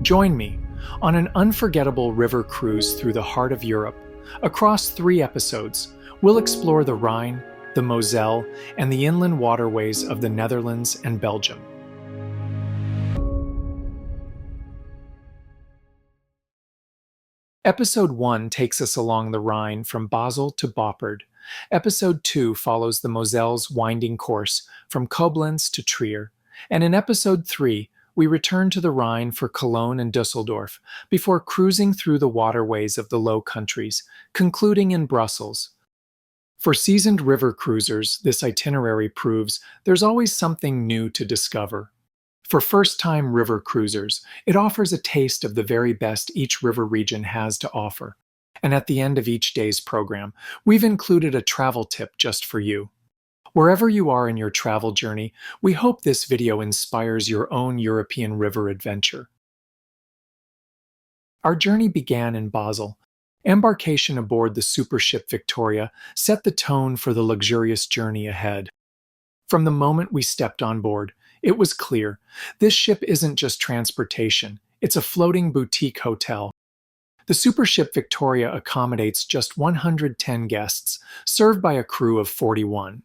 Join me on an unforgettable river cruise through the heart of Europe. Across 3 episodes, we'll explore the Rhine, the Moselle, and the inland waterways of the Netherlands and Belgium. Episode 1 takes us along the Rhine from Basel to Boppard. Episode 2 follows the Moselle's winding course from Koblenz to Trier. And in Episode 3, we return to the Rhine for Cologne and Düsseldorf before cruising through the waterways of the Low Countries, concluding in Brussels. For seasoned river cruisers, this itinerary proves there's always something new to discover. For first-time river cruisers, it offers a taste of the very best each river region has to offer. And at the end of each day's program, we've included a travel tip just for you. Wherever you are in your travel journey, we hope this video inspires your own European river adventure. Our journey began in Basel. Embarkation aboard the supership Victoria set the tone for the luxurious journey ahead. From the moment we stepped on board, it was clear, this ship isn't just transportation, it's a floating boutique hotel. The supership Victoria accommodates just 110 guests, served by a crew of 41.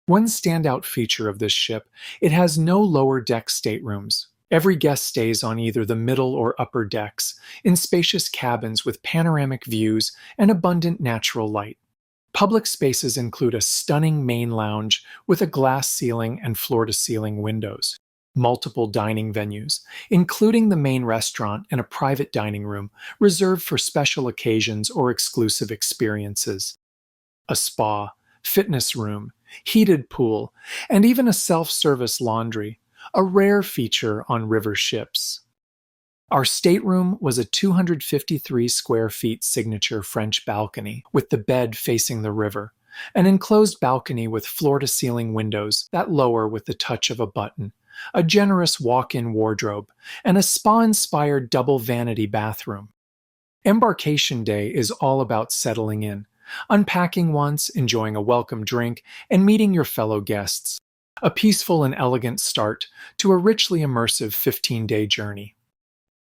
One standout feature of this ship, it has no lower deck staterooms. Every guest stays on either the middle or upper decks, in spacious cabins with panoramic views and abundant natural light. Public spaces include a stunning main lounge with a glass ceiling and floor-to-ceiling windows, multiple dining venues, including the main restaurant and a private dining room reserved for special occasions or exclusive experiences, a spa, fitness room, heated pool, and even a self-service laundry, a rare feature on river ships. Our stateroom was a 253 square feet signature French balcony with the bed facing the river, an enclosed balcony with floor-to-ceiling windows that lower with the touch of a button, a generous walk-in wardrobe, and a spa-inspired double vanity bathroom. Embarkation day is all about settling in, unpacking once, enjoying a welcome drink, and meeting your fellow guests. A peaceful and elegant start to a richly immersive 15-day journey.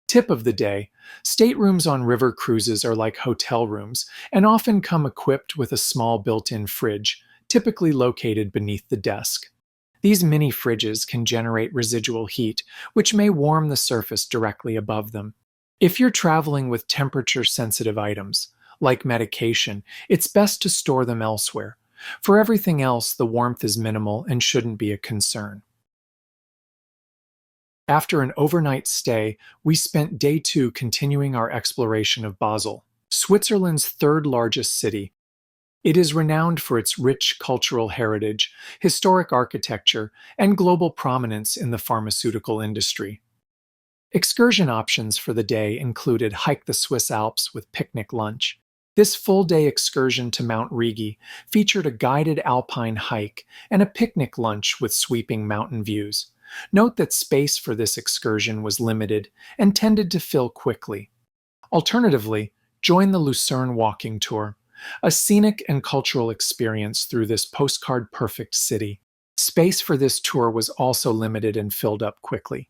Tip of the day, staterooms on river cruises are like hotel rooms and often come equipped with a small built-in fridge, typically located beneath the desk. These mini fridges can generate residual heat, which may warm the surface directly above them. If you're traveling with temperature-sensitive items, like medication, it's best to store them elsewhere. For everything else, the warmth is minimal and shouldn't be a concern. After an overnight stay, we spent day 2 continuing our exploration of Basel, Switzerland's 3rd largest city. It is renowned for its rich cultural heritage, historic architecture, and global prominence in the pharmaceutical industry. Excursion options for the day included hike the Swiss Alps with picnic lunch. This full-day excursion to Mount Rigi featured a guided alpine hike and a picnic lunch with sweeping mountain views. Note that space for this excursion was limited and tended to fill quickly. Alternatively, join the Lucerne walking tour, a scenic and cultural experience through this postcard-perfect city. Space for this tour was also limited and filled up quickly.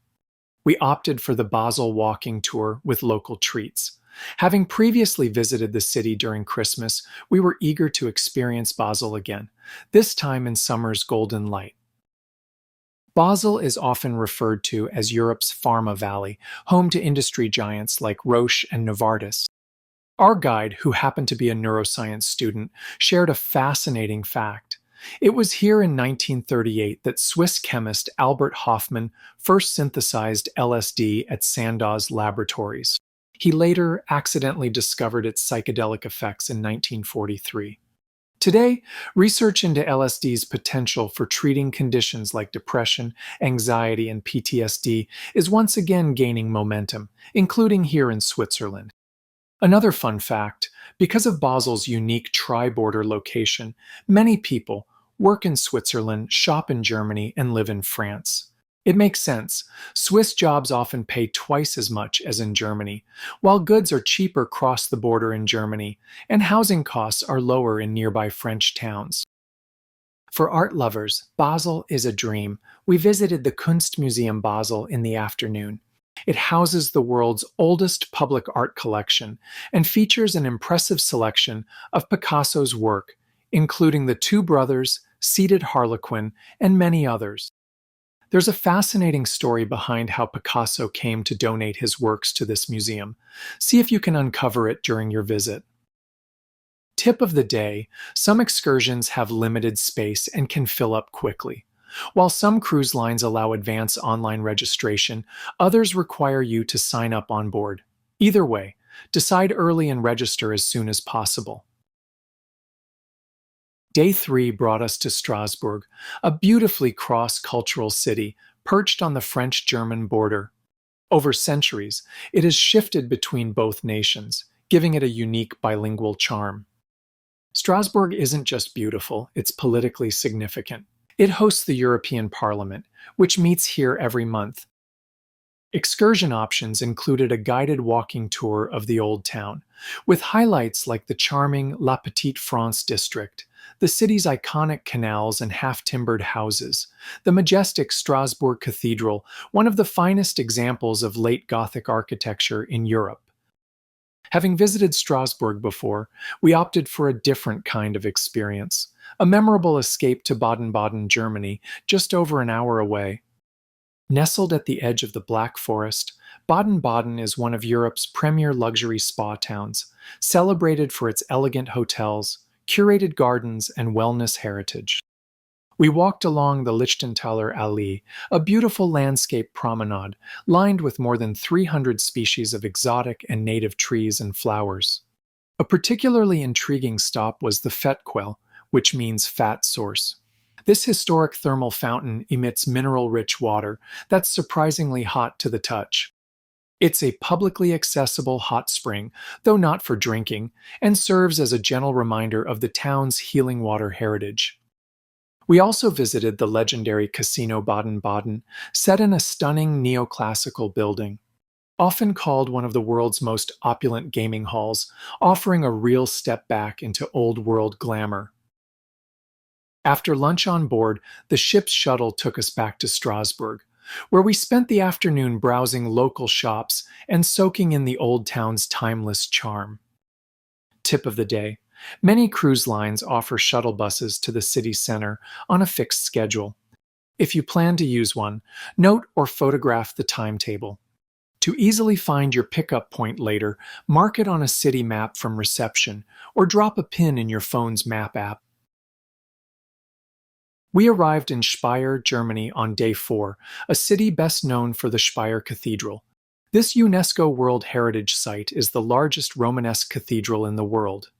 We opted for the Basel walking tour with local treats. Having previously visited the city during Christmas, we were eager to experience Basel again, this time in summer's golden light. Basel is often referred to as Europe's Pharma Valley, home to industry giants like Roche and Novartis. Our guide, who happened to be a neuroscience student, shared a fascinating fact. It was here in 1938 that Swiss chemist Albert Hofmann first synthesized LSD at Sandow's laboratories. He later accidentally discovered its psychedelic effects in 1943. Today, research into LSD's potential for treating conditions like depression, anxiety, and PTSD is once again gaining momentum, including here in Switzerland. Another fun fact, because of Basel's unique tri-border location, many people work in Switzerland, shop in Germany, and live in France. It makes sense. Swiss jobs often pay twice as much as in Germany, while goods are cheaper across the border in Germany, and housing costs are lower in nearby French towns. For art lovers, Basel is a dream. We visited the Kunstmuseum Basel in the afternoon. It houses the world's oldest public art collection and features an impressive selection of Picasso's work, including the Two Brothers, Seated Harlequin, and many others. There's a fascinating story behind how Picasso came to donate his works to this museum. See if you can uncover it during your visit. Tip of the day: some excursions have limited space and can fill up quickly. While some cruise lines allow advance online registration, others require you to sign up on board. Either way, decide early and register as soon as possible. Day 3 brought us to Strasbourg, a beautifully cross-cultural city perched on the French-German border. Over centuries, it has shifted between both nations, giving it a unique bilingual charm. Strasbourg isn't just beautiful, it's politically significant. It hosts the European Parliament, which meets here every month. Excursion options included a guided walking tour of the Old Town, with highlights like the charming La Petite France district, the city's iconic canals and half-timbered houses, the majestic Strasbourg Cathedral, one of the finest examples of late Gothic architecture in Europe. Having visited Strasbourg before, we opted for a different kind of experience, a memorable escape to Baden-Baden, Germany, just over an hour away. Nestled at the edge of the Black Forest, Baden-Baden is one of Europe's premier luxury spa towns, celebrated for its elegant hotels, curated gardens, and wellness heritage. We walked along the Lichtenthaler Allee, a beautiful landscape promenade lined with more than 300 species of exotic and native trees and flowers. A particularly intriguing stop was the Fettquelle, which means fat source. This historic thermal fountain emits mineral-rich water that's surprisingly hot to the touch. It's a publicly accessible hot spring, though not for drinking, and serves as a gentle reminder of the town's healing water heritage. We also visited the legendary Casino Baden-Baden, set in a stunning neoclassical building. Often called one of the world's most opulent gaming halls, offering a real step back into old-world glamour. After lunch on board, the ship's shuttle took us back to Strasbourg, where we spent the afternoon browsing local shops and soaking in the old town's timeless charm. Tip of the day: many cruise lines offer shuttle buses to the city center on a fixed schedule. If you plan to use one, note or photograph the timetable. To easily find your pickup point later, mark it on a city map from reception or drop a pin in your phone's map app. We arrived in Speyer, Germany on day 4, a city best known for the Speyer Cathedral. This UNESCO World Heritage Site is the largest Romanesque cathedral in the world.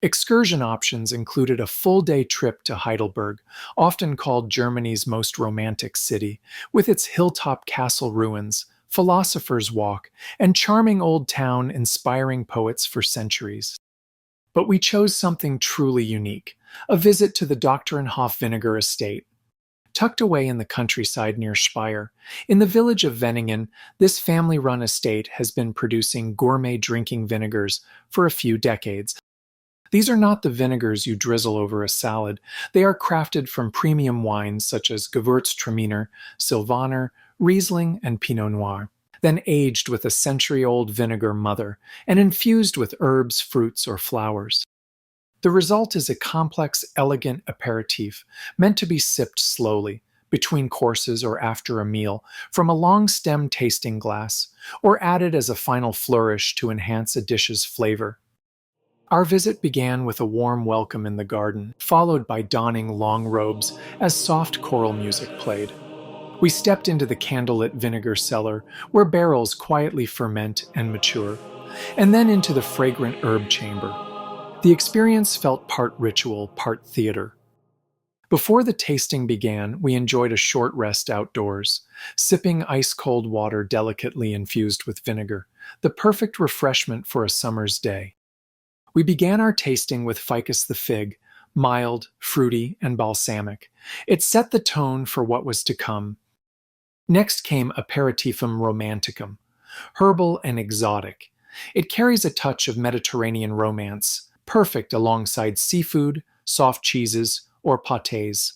Excursion options included a full-day trip to Heidelberg, often called Germany's most romantic city, with its hilltop castle ruins, Philosopher's Walk, and charming old town inspiring poets for centuries. But we chose something truly unique: a visit to the Doctorenhof vinegar estate. Tucked away in the countryside near Speyer, in the village of Wenningen, this family-run estate has been producing gourmet drinking vinegars for a few decades. These are not the vinegars you drizzle over a salad. They are crafted from premium wines such as Gewürztraminer, Sylvaner, Riesling, and Pinot Noir, then aged with a century-old vinegar mother and infused with herbs, fruits, or flowers. The result is a complex, elegant aperitif meant to be sipped slowly, between courses or after a meal, from a long-stem tasting glass, or added as a final flourish to enhance a dish's flavor. Our visit began with a warm welcome in the garden, followed by donning long robes as soft choral music played. We stepped into the candlelit vinegar cellar, where barrels quietly ferment and mature, and then into the fragrant herb chamber. The experience felt part ritual, part theater. Before the tasting began, we enjoyed a short rest outdoors, sipping ice-cold water delicately infused with vinegar, the perfect refreshment for a summer's day. We began our tasting with Ficus the fig, mild, fruity, and balsamic. It set the tone for what was to come. Next came Aperitifum romanticum, herbal and exotic. It carries a touch of Mediterranean romance, perfect alongside seafood, soft cheeses, or pâtés.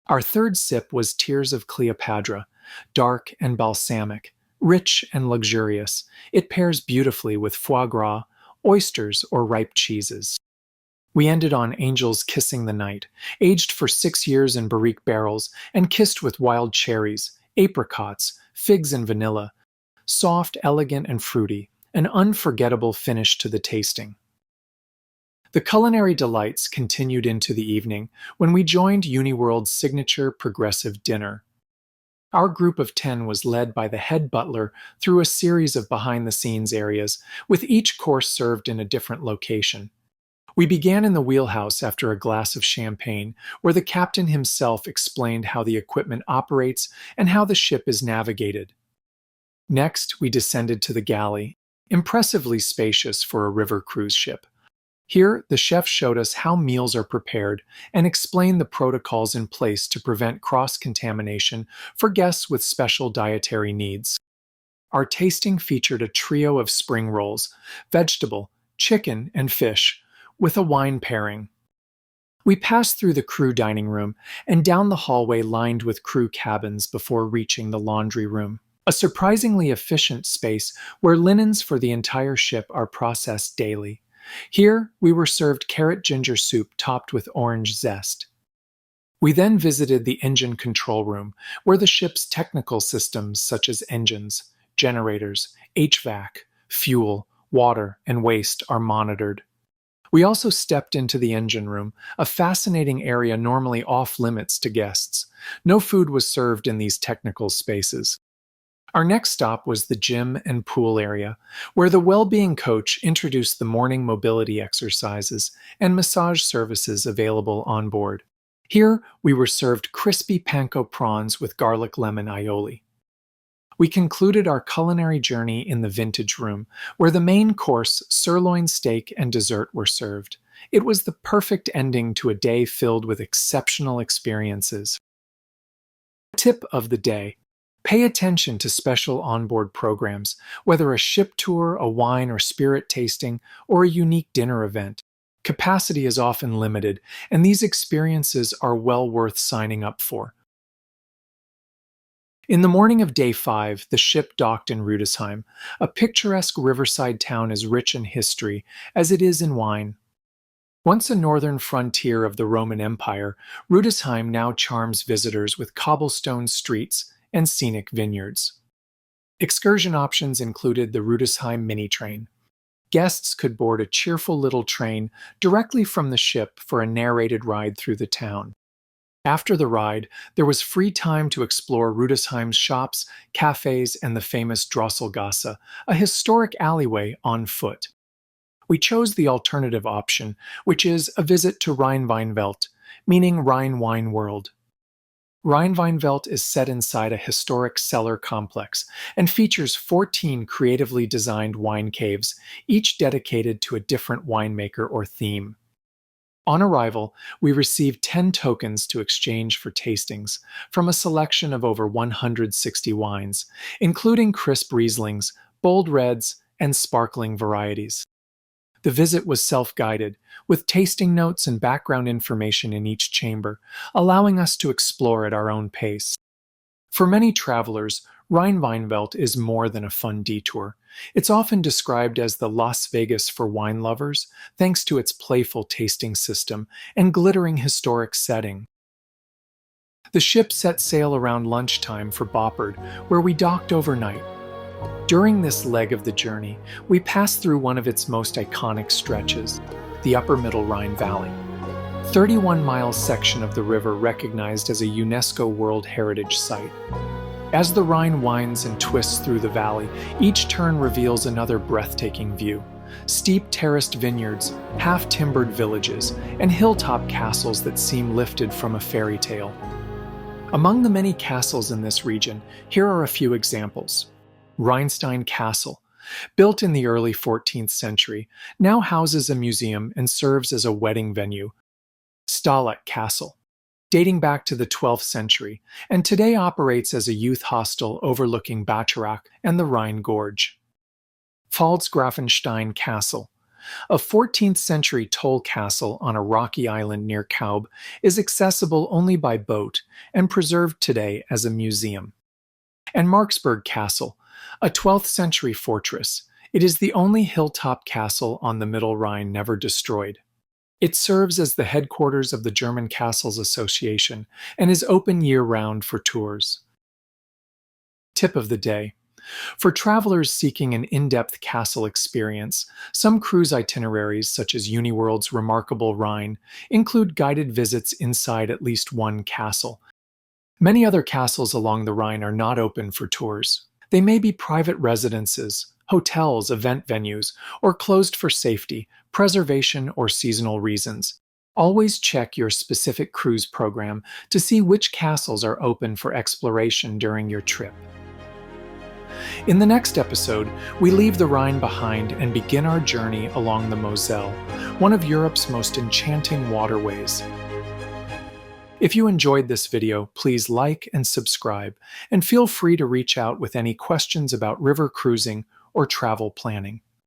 Our third sip was Tears of Cleopatra, dark and balsamic, Rich and luxurious, it pairs beautifully with foie gras, oysters, or ripe cheeses. We ended on Angels Kissing the Night, aged for 6 years in barrique barrels and kissed with wild cherries, apricots, figs, and vanilla. Soft, elegant, and fruity, an unforgettable finish to the tasting. The culinary delights continued into the evening when we joined Uniworld's signature progressive dinner. Our group of 10 was led by the head butler through a series of behind-the-scenes areas, with each course served in a different location. We began in the wheelhouse after a glass of champagne, where the captain himself explained how the equipment operates and how the ship is navigated. Next, we descended to the galley, impressively spacious for a river cruise ship. Here, the chef showed us how meals are prepared and explained the protocols in place to prevent cross-contamination for guests with special dietary needs. Our tasting featured a trio of spring rolls, vegetable, chicken, and fish, with a wine pairing. We passed through the crew dining room and down the hallway lined with crew cabins before reaching the laundry room, a surprisingly efficient space where linens for the entire ship are processed daily. Here, we were served carrot ginger soup topped with orange zest. We then visited the engine control room, where the ship's technical systems such as engines, generators, HVAC, fuel, water, and waste are monitored. We also stepped into the engine room, a fascinating area normally off-limits to guests. No food was served in these technical spaces. Our next stop was the gym and pool area, where the well-being coach introduced the morning mobility exercises and massage services available on board. Here, we were served crispy panko prawns with garlic lemon aioli. We concluded our culinary journey in the vintage room, where the main course, sirloin steak, and dessert were served. It was the perfect ending to a day filled with exceptional experiences. Tip of the day. Pay attention to special onboard programs, whether a ship tour, a wine or spirit tasting, or a unique dinner event. Capacity is often limited, and these experiences are well worth signing up for. In the morning of day 5, the ship docked in Rüdesheim, a picturesque riverside town as rich in history as it is in wine. Once a northern frontier of the Roman Empire, Rüdesheim now charms visitors with cobblestone streets and scenic vineyards. Excursion options included the Rüdesheim mini train. Guests could board a cheerful little train directly from the ship for a narrated ride through the town. After the ride, there was free time to explore Rüdesheim's shops, cafes, and the famous Drosselgasse, a historic alleyway on foot. We chose the alternative option, which is a visit to Rheinweinwelt, meaning Rhine Wine World. Rheinweinwelt is set inside a historic cellar complex and features 14 creatively designed wine caves, each dedicated to a different winemaker or theme. On arrival, we received 10 tokens to exchange for tastings from a selection of over 160 wines, including crisp Rieslings, bold reds, and sparkling varieties. The visit was self-guided, with tasting notes and background information in each chamber, allowing us to explore at our own pace. For many travelers, Rheinweinwelt is more than a fun detour. It's often described as the Las Vegas for wine lovers, thanks to its playful tasting system and glittering historic setting. The ship set sail around lunchtime for Boppard, where we docked overnight. During this leg of the journey, we passed through one of its most iconic stretches, the Upper Middle Rhine Valley. 31-mile section of the river recognized as a UNESCO World Heritage Site. As the Rhine winds and twists through the valley, each turn reveals another breathtaking view. Steep terraced vineyards, half-timbered villages, and hilltop castles that seem lifted from a fairy tale. Among the many castles in this region, here are a few examples. Rheinstein Castle, built in the early 14th century, now houses a museum and serves as a wedding venue. Stalag Castle, dating back to the 12th century, and today operates as a youth hostel overlooking Bacharach and the Rhine Gorge. Pfalzgrafenstein Castle, a 14th century toll castle on a rocky island near Kaub, is accessible only by boat and preserved today as a museum. And Marksburg Castle, a 12th century fortress. It is the only hilltop castle on the Middle Rhine never destroyed. It serves as the headquarters of the German Castles Association and is open year-round for tours. Tip of the day. For travelers seeking an in-depth castle experience, some cruise itineraries, such as Uniworld's Remarkable Rhine, include guided visits inside at least one castle. Many other castles along the Rhine are not open for tours. They may be private residences, hotels, event venues, or closed for safety, preservation, or seasonal reasons. Always check your specific cruise program to see which castles are open for exploration during your trip. In the next episode, we leave the Rhine behind and begin our journey along the Moselle, one of Europe's most enchanting waterways. If you enjoyed this video, please like and subscribe, and feel free to reach out with any questions about river cruising or travel planning.